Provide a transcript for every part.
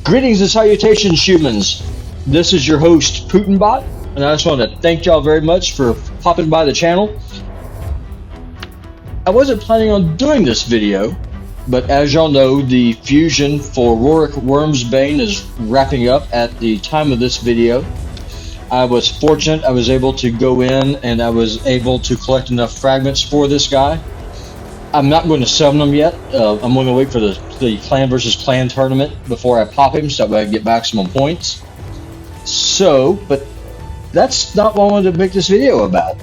Greetings and salutations, humans. This is your host, Putinbot, and I just want to thank y'all very much for popping by the channel. I wasn't planning on doing this video, but as y'all know, the fusion for Rorik Wormsbane is wrapping up at the time of this video. I was fortunate I was able to go in and I was able to collect enough fragments for this guy. I'm not going to summon him yet. I'm going to wait for the clan versus clan tournament before I pop him, so that way I can get maximum points. But that's not what I wanted to make this video about.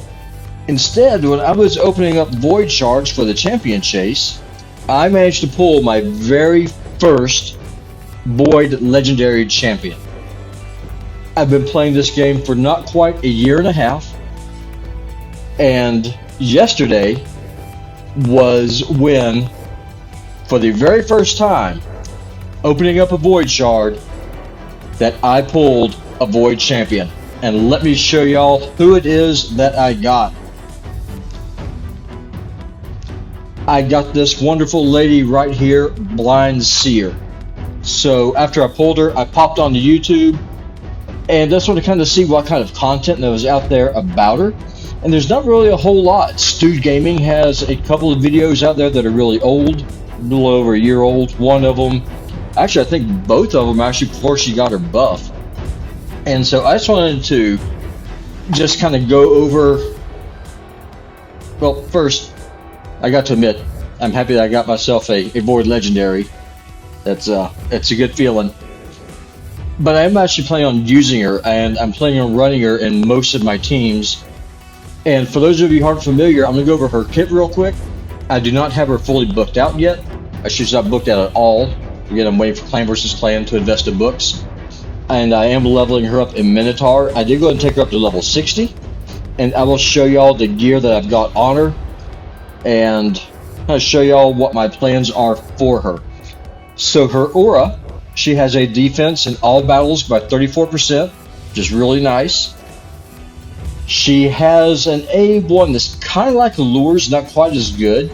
Instead, when I was opening up void shards for the champion chase, I managed to pull my very first void legendary champion. I've been playing this game for not quite a year and a half, and yesterday was when, for the very first time, opening up a void shard, that I pulled a void champion. And let me show y'all who it is that I got. I got this wonderful lady right here, Blind Seer. So after I pulled her, I popped onto YouTube and just want to kind of see what kind of content that was out there about her. And there's not really a whole lot. Stewed Gaming has a couple of videos out there that are really old, a little over a year old. One of them, actually I think both of them actually before she got her buff. And so I just wanted to just kind of go over, well, first, I got to admit, I'm happy that I got myself a Void Legendary. It's a good feeling. But I am actually planning on using her, and I'm planning on running her in most of my teams. And for those of you who aren't familiar, I'm going to go over her kit real quick. I do not have her fully booked out yet. She's not booked out at all. Again, I'm waiting for Clan vs. Clan to invest in books. And I am leveling her up in Minotaur. I did go ahead and take her up to level 60. And I will show y'all the gear that I've got on her. And I'll show y'all what my plans are for her. So her aura, she has a defense in all battles by 34%, which is really nice. She has an A1 that's kind of like Allures, not quite as good.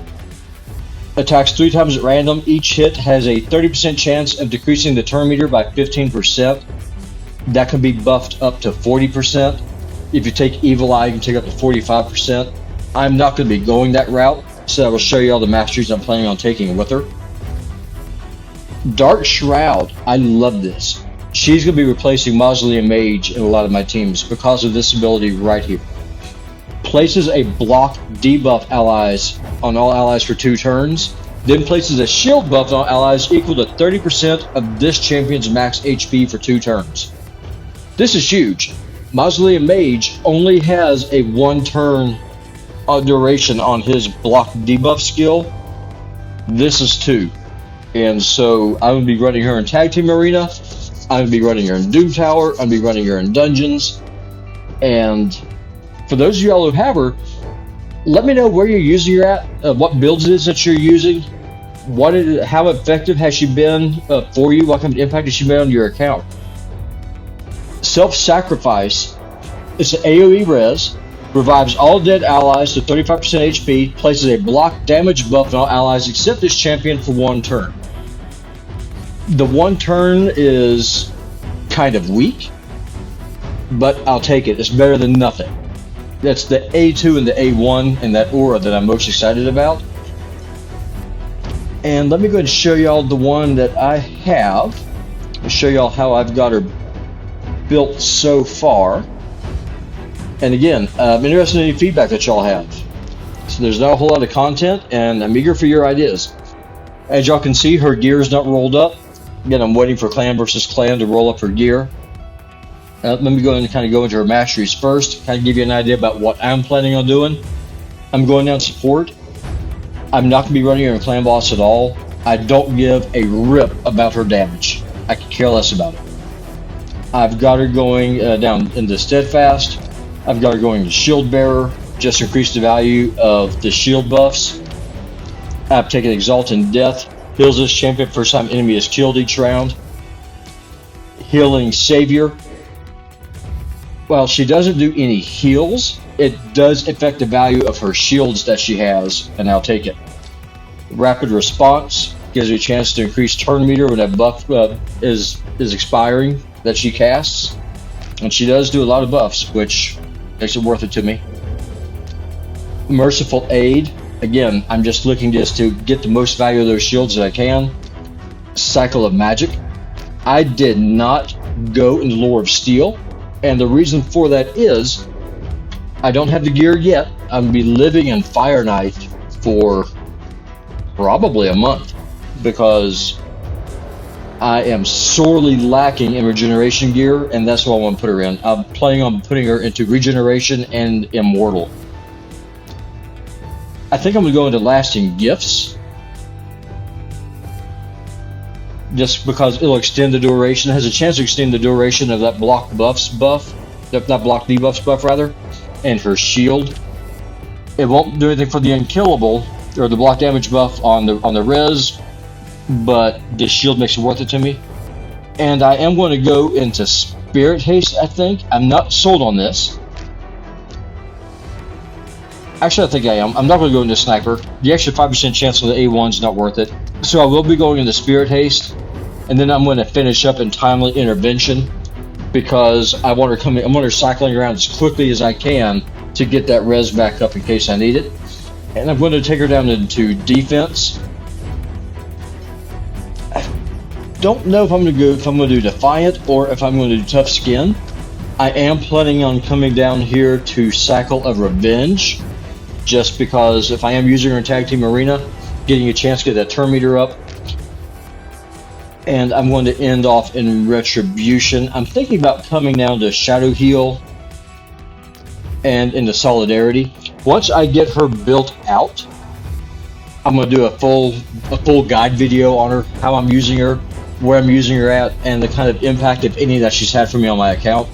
Attacks 3 times at random. Each hit has a 30% chance of decreasing the turn meter by 15%. That can be buffed up to 40%. If you take Evil Eye, you can take up to 45%. I'm not going to be going that route, so I will show you all the masteries I'm planning on taking with her. Dark Shroud, I love this. She's going to be replacing Mausoleum Mage in a lot of my teams because of this ability right here. Places a block debuff allies on all allies for 2 turns, then places a shield buff on allies equal to 30% of this champion's max HP for 2 turns. This is huge. Mausoleum Mage only has a 1 turn duration on his block debuff skill. This is 2. And so I'm going to be running her in Tag Team Arena. I'm going to be running her in Doom Tower. I'm going to be running her in Dungeons. And for those of y'all who have her, let me know where you're using her at, what builds it is that you're using, how effective has she been for you, what kind of impact has she made on your account. Self-Sacrifice is an AoE res, revives all dead allies to 35% HP, places a block damage buff on all allies except this champion for 1 turn. The 1 turn is kind of weak, but I'll take it. It's better than nothing. That's the A2 and the A1 and that aura that I'm most excited about. And let me go ahead and show y'all the one that I have. I'll show y'all how I've got her built so far. And again, I'm interested in any feedback that y'all have. So there's not a whole lot of content, and I'm eager for your ideas. As y'all can see, her gear is not rolled up. Again, I'm waiting for Clan vs. Clan to roll up her gear. Let me go and kind of go into her masteries first, kind of give you an idea about what I'm planning on doing. I'm going down support. I'm not going to be running her in Clan Boss at all. I don't give a rip about her damage. I could care less about it. I've got her going down into Steadfast. I've got her going to Shield Bearer, just increase the value of the shield buffs. I've taken Exalted Death, heals this champion first time enemy is killed each round. Healing Savior. While she doesn't do any heals, it does affect the value of her shields that she has, and I'll take it. Rapid Response. Gives you a chance to increase turn meter when that buff is expiring that she casts. And she does do a lot of buffs, which makes it worth it to me. Merciful Aid. Again, I'm just looking just to get the most value of those shields that I can. Cycle of Magic. I did not go in the Lore of Steel, and the reason for that is I don't have the gear yet. I'm going to be living in Fire Knight for probably a month because I am sorely lacking in regeneration gear, and that's what I want to put her in. I'm planning on putting her into regeneration and immortal. I think I'm going to go into lasting gifts, just because it'll extend the duration. It has a chance to extend the duration of that block buffs buff, not block debuffs buff rather, and her shield. It won't do anything for the unkillable or the block damage buff on the res, but the shield makes it worth it to me. And I am going to go into Spirit Haste, I think. I'm not sold on this. Actually, I think I am. I'm not going to go into Sniper. The extra 5% chance on the A1 is not worth it. So I will be going into Spirit Haste, and then I'm going to finish up in Timely Intervention because I want her coming. I want her cycling around as quickly as I can to get that res back up in case I need it. And I'm going to take her down into Defense. I don't know if I'm going to do Defiant or if I'm going to do Tough Skin. I am planning on coming down here to Cycle of Revenge, just because if I am using her in Tag Team Arena, getting a chance to get that turn meter up. And I'm going to end off in Retribution. I'm thinking about coming down to Shadow Heal and into Solidarity. Once I get her built out, I'm going to do a full guide video on her, how I'm using her, where I'm using her at, and the kind of impact, if any, that she's had for me on my account.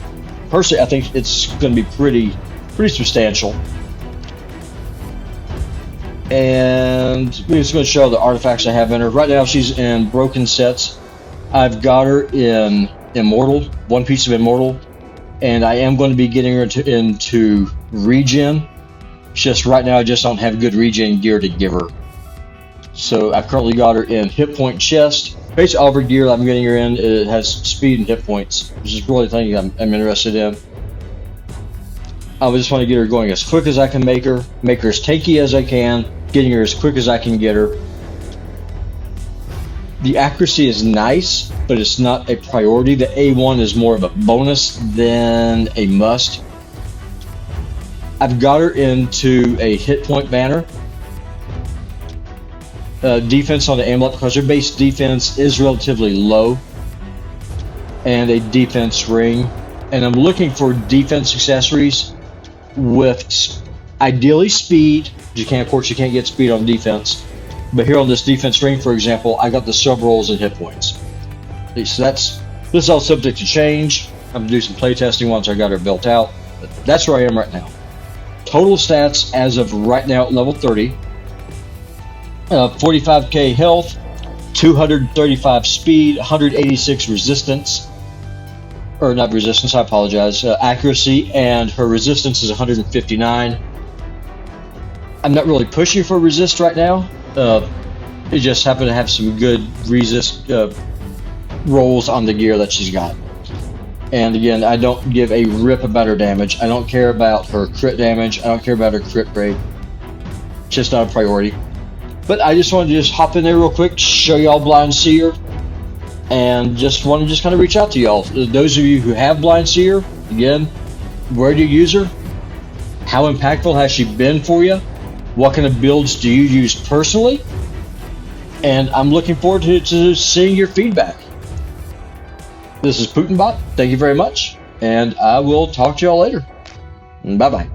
Personally, I think it's going to be pretty substantial. And we're just going to show the artifacts I have in her. Right now she's in Broken Sets. I've got her in Immortal, one piece of Immortal, and I am going to be getting her into Regen. Just right now I just don't have good regen gear to give her. So I've currently got her in Hit Point Chest. Basically all of her gear I'm getting her in, it has speed and hit points, which is really the thing I'm interested in. I just want to get her going as quick as I can make her as tanky as I can, getting her as quick as I can get her. The accuracy is nice, but it's not a priority. The A1 is more of a bonus than a must. I've got her into a hit point banner. Defense on the amulet because her base defense is relatively low. And a defense ring. And I'm looking for defense accessories with ideally speed. Of course, you can't get speed on defense. But here on this defense ring, for example, I got the sub rolls and hit points. So this is all subject to change. I'm going to do some play testing once I got her built out. But that's where I am right now. Total stats as of right now at level 30. 45k health, 235 speed, 186 resistance. Or not resistance, I apologize. Accuracy, and her resistance is 159. I'm not really pushing for resist right now. It just happened to have some good resist rolls on the gear that she's got. And again, I don't give a rip about her damage. I don't care about her crit damage. I don't care about her crit rate. It's just not a priority. But I just wanted to hop in there real quick, show y'all Blind Seer, and just want to kind of reach out to y'all. Those of you who have Blind Seer, again, where do you use her? How impactful has she been for you? What kind of builds do you use personally? And I'm looking forward to seeing your feedback. This is Putinbot. Thank you very much, and I will talk to y'all later. Bye-bye.